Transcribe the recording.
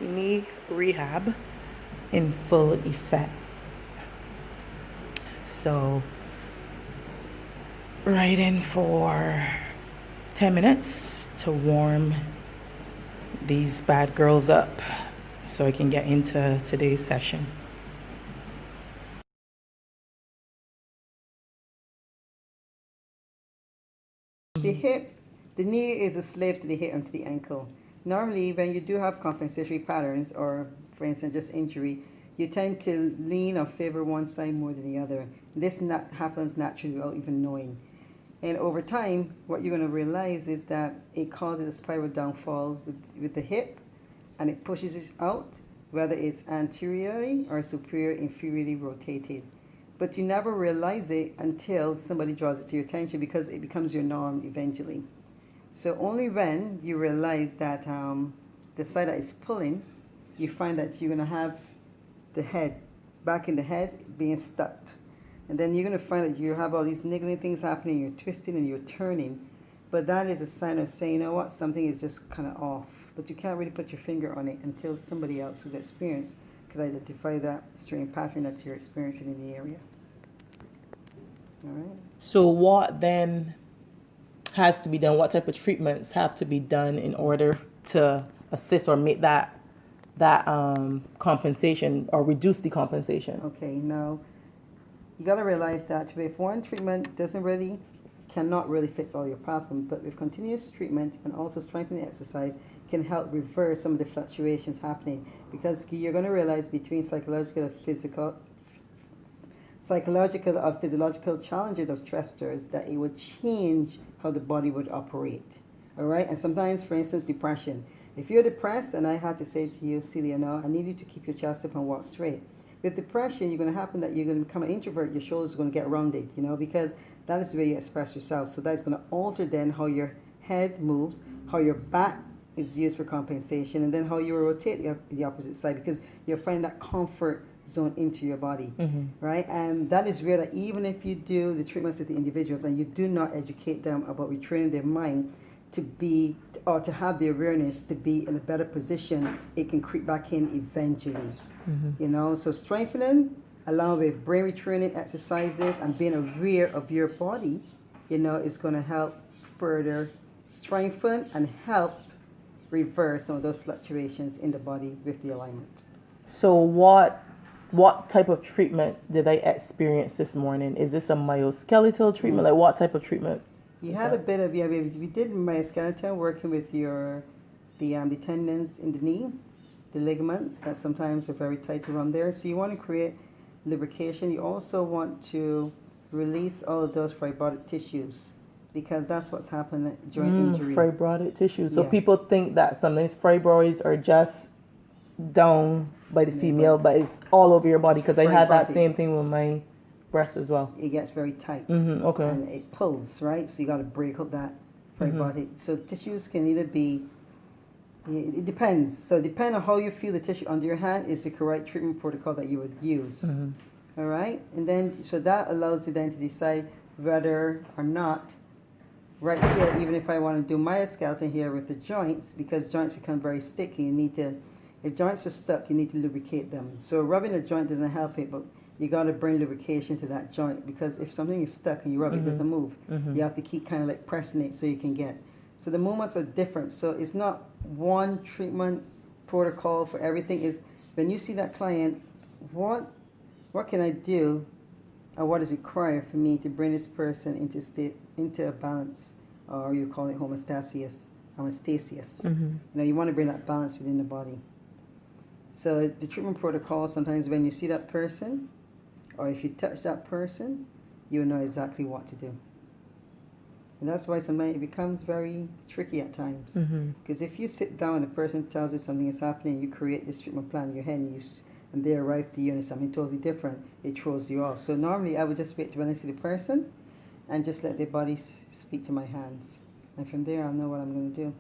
knee rehab in full effect. So, right in for 10 minutes to warm these bad girls up so I can get into today's session. The hip, the knee is a slave to the hip and to the ankle. Normally, when you do have compensatory patterns, or for instance, just injury, you tend to lean or favor one side more than the other. This happens naturally without even knowing. And over time, what you're going to realize is that it causes a spiral downfall with the hip, and it pushes it out, whether it's anteriorly or superior inferiorly rotated. But you never realize it until somebody draws it to your attention, because it becomes your norm eventually. So only when you realize that the side that is pulling, you find that you're going to have the head, back in the head, being stuck. And then you're going to find that you have all these niggling things happening, you're twisting and you're turning. But that is a sign of saying, you know what, something is just kind of off. But you can't really put your finger on it until somebody else who's experienced could identify that strange pattern that you're experiencing in the area. All right. So what then has to be done? What type of treatments have to be done in order to assist or make that compensation or reduce the compensation? Okay, now you got to realize that if one treatment cannot really fix all your problems, but with continuous treatment and also strengthening exercise can help reverse some of the fluctuations happening, because you're going to realize between psychological or physiological challenges of stressors that it would change how the body would operate. All right, and sometimes, for instance, depression. If you're depressed, and I had to say to you, Celia, no, I need you to keep your chest up and walk straight. With depression, you're going to happen that you're going to become an introvert. Your shoulders are going to get rounded, because that is the way you express yourself. So that's going to alter then how your head moves, how your back is used for compensation, and then how you rotate the opposite side, because you're finding that comfort zone into your body, right? And that is where that even if you do the treatments with the individuals and you do not educate them about retraining their mind to be, or to have the awareness to be in a better position, it can creep back in eventually. So strengthening along with brain retraining exercises and being aware of your body, is going to help further strengthen and help reverse some of those fluctuations in the body with the alignment. So what type of treatment did I experience this morning? Is this a myoskeletal treatment? Like what type of treatment? You had a bit of, we did myoskeleton, working with the tendons in the knee, the ligaments that sometimes are very tight around there. So you want to create lubrication. You also want to release all of those fibrotic tissues, because that's what's happened during injury. Fibrotic tissues. So people think that sometimes fibroids are just down by the female, but it's all over your body, because I had that same thing with my breast as well. It gets very tight. Okay. And it pulls, right? So you got to break up that fibrotic. So tissues can either be, it depends. So depending on how you feel the tissue under your hand is the correct treatment protocol that you would use. All right? And then, so that allows you then to decide whether or not, right here, even if I want to do myoskeleton here with the joints, because joints become very sticky, you need to, if joints are stuck, you need to lubricate them. So rubbing a joint doesn't help it, but you got to bring lubrication to that joint, because if something is stuck and you rub it, it doesn't move. You have to keep kind of like pressing it so you can get. So the movements are different. So it's not one treatment protocol for everything. Is when you see that client, what can I do, or what is required for me to bring this person into a balance, or you call it homeostasis. You want to bring that balance within the body. So the treatment protocol, sometimes when you see that person, or if you touch that person, you'll know exactly what to do. And that's why sometimes it becomes very tricky at times. Because if you sit down and a person tells you something is happening, you create this treatment plan in your head, and they arrive to you and it's something totally different, it throws you off. So normally I would just wait when I see the person and just let their body speak to my hands. And from there I'll know what I'm going to do.